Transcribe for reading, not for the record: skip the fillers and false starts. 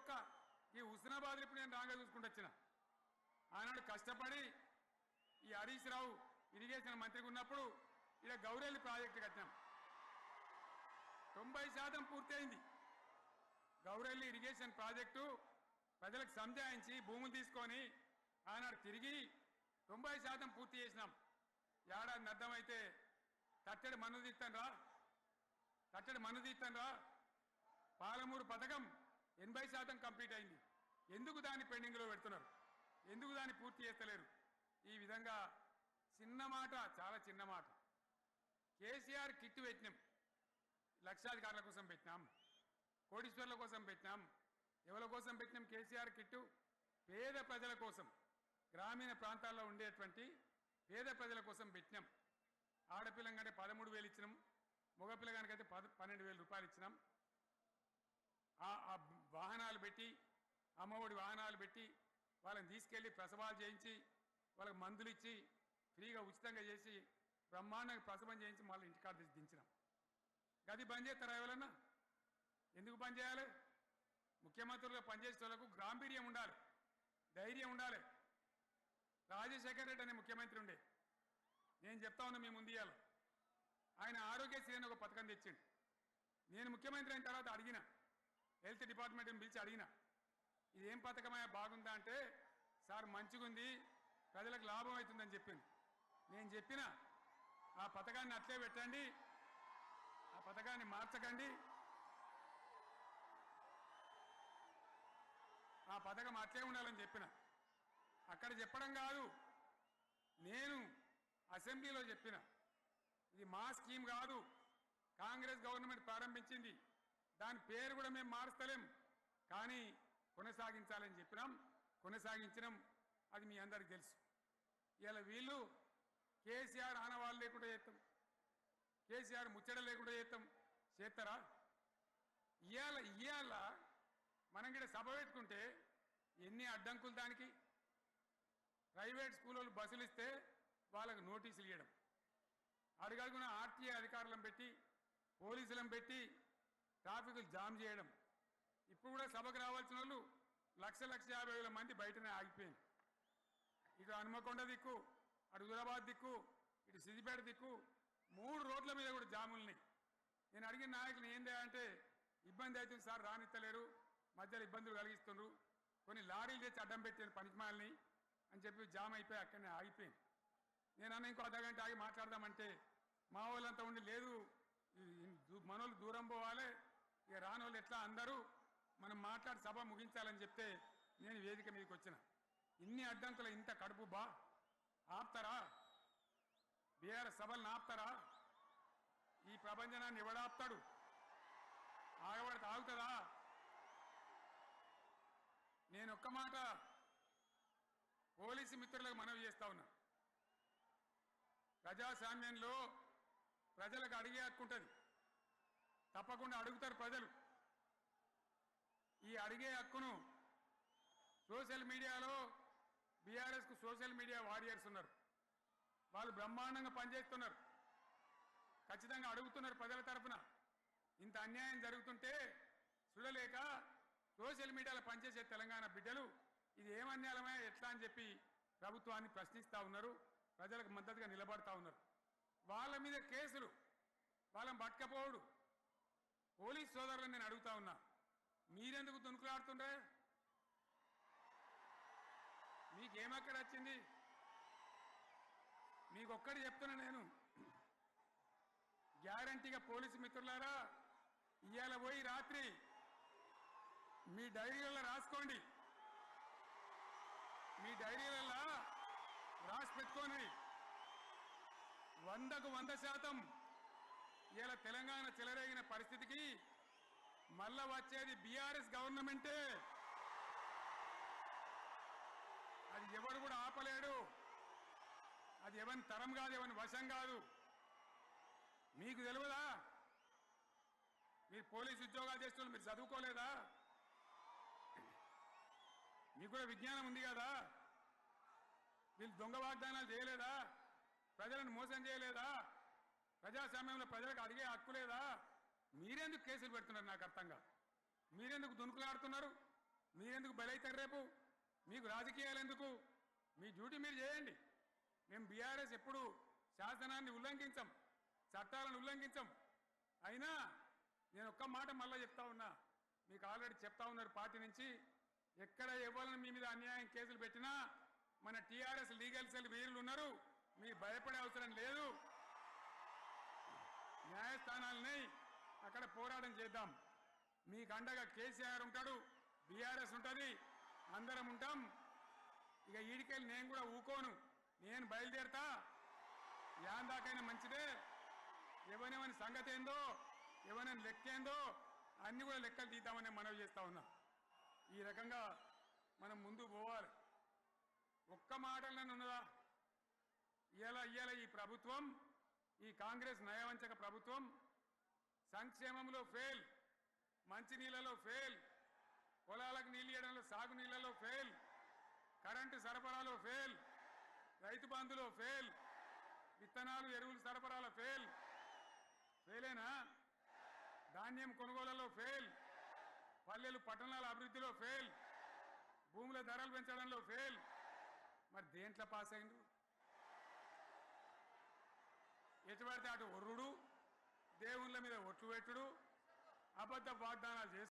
ఒక్క ఈ హుస్నాబాద్ ఇప్పుడు నేను రాగా చూసుకుంటూ వచ్చిన ఆనాడు కష్టపడి ఈ హరీష్ రావు ఇరిగేషన్ మంత్రిగా ఉన్నప్పుడు ఇలా గౌరెల్లి ప్రాజెక్టు కట్టాం 90% పూర్తయింది గౌరెల్లి ఇరిగేషన్ ప్రాజెక్టు ప్రజలకు సంజాయించి భూములు తీసుకొని ఆనాడు తిరిగి 90% పూర్తి చేసినాం ఏడాది అర్థమైతే తట్టడి మన్ను తీస్తాను రా పాలమూరు పథకం 80% కంప్లీట్ అయింది ఎందుకు దాన్ని పెండింగ్లో పెడుతున్నారు ఎందుకు దాన్ని పూర్తి చేస్తలేరు ఈ విధంగా చిన్న మాట చాలా చిన్న మాట కేసీఆర్ కిట్ పెట్టినాం లక్షాధికారుల కోసం పెట్టినాం కోటీశ్వర్ల కోసం పెట్టినాం ఎవరి కోసం పెట్టినాం కేసీఆర్ కిట్టు పేద ప్రజల కోసం గ్రామీణ ప్రాంతాల్లో ఉండేటువంటి పేద ప్రజల కోసం పెట్టినాం ఆడపిల్లగానే 13,000 ఇచ్చినాం మగపిల్లగానికైతే 12,000 రూపాయలు ఇచ్చినాం ఆ వాహనాలు పెట్టి అమ్మఒడి వాహనాలు పెట్టి వాళ్ళని తీసుకెళ్ళి ప్రసవాలు చేయించి వాళ్ళకి మందులు ఇచ్చి ఫ్రీగా ఉచితంగా చేసి బ్రహ్మాండంగా ప్రసవం చేయించి మళ్ళీ ఇంటికాడ తీసి దించినాం గది బంద్ చేస్తారా ఎవరన్నా ఎందుకు బంద్ చేయాలి ముఖ్యమంత్రులుగా పనిచేసే వాళ్ళకు గాంభీర్యం ఉండాలి ధైర్యం ఉండాలి రాజశేఖర్ రెడ్డి అనే ముఖ్యమంత్రి ఉండే నేను చెప్తా ఉన్నా మీ ముందు ఇవాళ ఆయన ఆరోగ్యశ్రీ అని ఒక పథకం తెచ్చిండు నేను ముఖ్యమంత్రి అయిన తర్వాత అడిగిన హెల్త్ డిపార్ట్మెంట్ని పిలిచి అడిగిన ఇదేం పథకమయ్యా బాగుందా అంటే సార్ మంచిగుంది ప్రజలకు లాభం అవుతుందని చెప్పింది నేను చెప్పిన ఆ పథకాన్ని అట్లే పెట్టండి ఆ పథకాన్ని మార్చకండి ఆ పథకం అట్లే ఉండాలని చెప్పిన అక్కడ చెప్పడం కాదు నేను అసెంబ్లీలో చెప్పిన ఇది మా స్కీమ్ కాదు కాంగ్రెస్ గవర్నమెంట్ ప్రారంభించింది దాని పేరు కూడా మేము మారుస్తలేం కానీ కొనసాగించాలని చెప్పినాం కొనసాగించినాం అది మీ అందరికి తెలుసు ఇలా వీళ్ళు కేసీఆర్ ఆనవాళ్ళు లేకుండా చేస్తాం కేసీఆర్ ముచ్చట లేకుండా చేస్తారా ఇవాళ మనం కూడా సభ పెట్టుకుంటే ఎన్ని అడ్డంకులు దానికి ప్రైవేట్ స్కూల్ వాళ్ళు బస్సులు ఇస్తే వాళ్ళకు నోటీసులు ఇవ్వడం అడుగడుగున ఆర్టీఏ అధికారులను పెట్టి పోలీసులను పెట్టి ట్రాఫిక్లు జామ్ చేయడం ఇప్పుడు కూడా సభకు రావాల్సిన వాళ్ళు 1,50,000 మంది బయటనే ఆగిపోయింది ఇటు హనుమకొండ దిక్కు అటు హుజరాబాద్ దిక్కు ఇటు సిద్దిపేట దిక్కు 3 రోడ్ల మీద కూడా జాములున్నాయి నేను అడిగిన నాయకులు ఏందే అంటే ఇబ్బంది అవుతుంది సార్ రానిత్తలేరు మధ్యలో ఇబ్బందులు కలిగిస్తున్నారు కొన్ని లారీలు తెచ్చి అడ్డం పెట్టాను పనికిమాలని అని చెప్పి జామ్ అయిపోయి అక్కడనే ఆగిపోయింది నేను అన్న ఇంకో అర్ధగంట ఆగి మాట్లాడదామంటే మా వాళ్ళంతా ఉండి లేదు మనోళ్ళు దూరం పోవాలి ఇక రానోళ్ళు ఎట్లా అందరూ మనం మాట్లాడి సభ ముగించాలని చెప్తే నేను వేదిక మీదకి వచ్చిన ఇన్ని అడ్డంకులు ఇంత కడుపు ఆపుతారా బీఆర్ఎస్ సభలను ఆపుతారా ఈ ప్రపంచనాన్ని ఎవడాపుతాడు ఆగబడితే ఆగుతుందా నేను ఒక్క మాట పోలీసు మిత్రులకు మనవి చేస్తా ఉన్నా ప్రజాస్వామ్యంలో ప్రజలకు అడిగే హక్కు ఉంటుంది తప్పకుండా అడుగుతారు ప్రజలు ఈ అడిగే హక్కును సోషల్ మీడియాలో బీఆర్ఎస్కు సోషల్ మీడియా వారియర్స్ ఉన్నారు వాళ్ళు బ్రహ్మాండంగా పనిచేస్తున్నారు ఖచ్చితంగా అడుగుతున్నారు ప్రజల తరఫున ఇంత అన్యాయం జరుగుతుంటే చూడలేక సోషల్ మీడియాలో పనిచేసే తెలంగాణ బిడ్డలు ఇది ఏమన్యాయమే ఎట్లా అని చెప్పి ప్రభుత్వాన్ని ప్రశ్నిస్తూ ఉన్నారు ప్రజలకు మద్దతుగా నిలబడతా ఉన్నారు వాళ్ళ మీద కేసులు వాళ్ళని పట్టుకపోవడు పోలీస్ సోదరులను నేను అడుగుతా ఉన్నా మీరెందుకు దునుకులాడుతుండే మీకేమక్కడ వచ్చింది మీకొక్కటి చెప్తున్నా నేను గ్యారంటీగా పోలీసు మిత్రులారా ఇవాళ పోయి రాత్రి మీ డైరీలలో రాసుకోండి మీ డైరీలలో రాసి పెట్టుకోండి 100కు 100% ఇలా తెలంగాణ చెలరేగిన పరిస్థితికి మళ్ళా వచ్చేది బీఆర్ఎస్ గవర్నమెంటే అది ఎవరు కూడా ఆపలేడు అది ఎవరి తరం కాదు ఎవరి వశం కాదు మీకు తెలియదా మీరు పోలీసు ఉద్యోగాలు చేస్తున్నారు మీరు చదువుకోలేదా మీకు కూడా విజ్ఞానం ఉంది కదా వీళ్ళు దొంగ వాగ్దానాలు చేయలేదా ప్రజలను మోసం చేయలేదా ప్రజాస్వామ్యంలో ప్రజలకు అడిగే హక్కు లేదా మీరెందుకు కేసులు పెడుతున్నారు నాకు అర్థం కాదు మీరెందుకు దునుకులాడుతున్నారు మీరెందుకు బలైతారు రేపు? మీకు రాజకీయాలు ఎందుకు? మీ డ్యూటీ మీరు చేయండి. మేము బీఆర్ఎస్ ఎప్పుడు శాసనాన్ని ఉల్లంఘించం, చట్టాలను ఉల్లంఘించం. అయినా నేను ఒక్క మాట మళ్ళా చెప్తా ఉన్నా, మీకు ఆల్రెడీ చెప్తా ఉన్నారు పార్టీ నుంచి, ఎక్కడ ఎవరిని మీ మీద అన్యాయం కేసులు పెట్టినా మన టీఆర్ఎస్ లీగల్ సెల్ వీరులు ఉన్నారు, మీరు భయపడే అవసరం లేదు. న్యాయస్థానాలని అక్కడ పోరాటం చేద్దాం. మీకు అండగా కేసీఆర్ ఉంటాడు, బీఆర్ఎస్ ఉంటుంది, అందరం ఉంటాం. ఇక ఈడికెళ్ళి నేను కూడా ఊకోను, నేను బయలుదేరతా. యాన్ దాకైనా మంచిదే. ఎవరెవరి సంగతి ఏందో, ఎవరైనా లెక్కేందో అన్ని కూడా లెక్కలు తీద్దామని మనవి చేస్తా ఉన్నా. ఈ రకంగా మనం ముందు పోవాలి. ఒక్క మాటలను ఉన్నదా? ఇవాళ ఈ ప్రభుత్వం, ఈ కాంగ్రెస్ నయవంచక ప్రభుత్వం సంక్షేమంలో ఫెయిల్, మంచినీళ్ళలో ఫెయిల్, పొలాలకు నీళ్ళు ఇవ్వడంలో, సాగు నీళ్లలో ఫెయిల్, కరెంటు సరఫరాలో ఫెయిల్, రైతు బంధులో ఫెయిల్, విత్తనాలు ఎరువులు సరఫరాలో ఫెయిలేనా? ధాన్యం కొనుగోళ్లలో ఫెయిల్, పల్లెలు పట్టణాల అభివృద్ధిలో ఫెయిల్, భూముల ధరలు పెంచడంలో ఫెయిల్. మరి దేంట్లో పాస్ అయిండు? ఎటు పడితే అటు ఒర్రుడు, దేవుళ్ళ మీద ఒట్లు పెట్టుడు, అబద్ధ వాగ్దానాలు చేస్తూ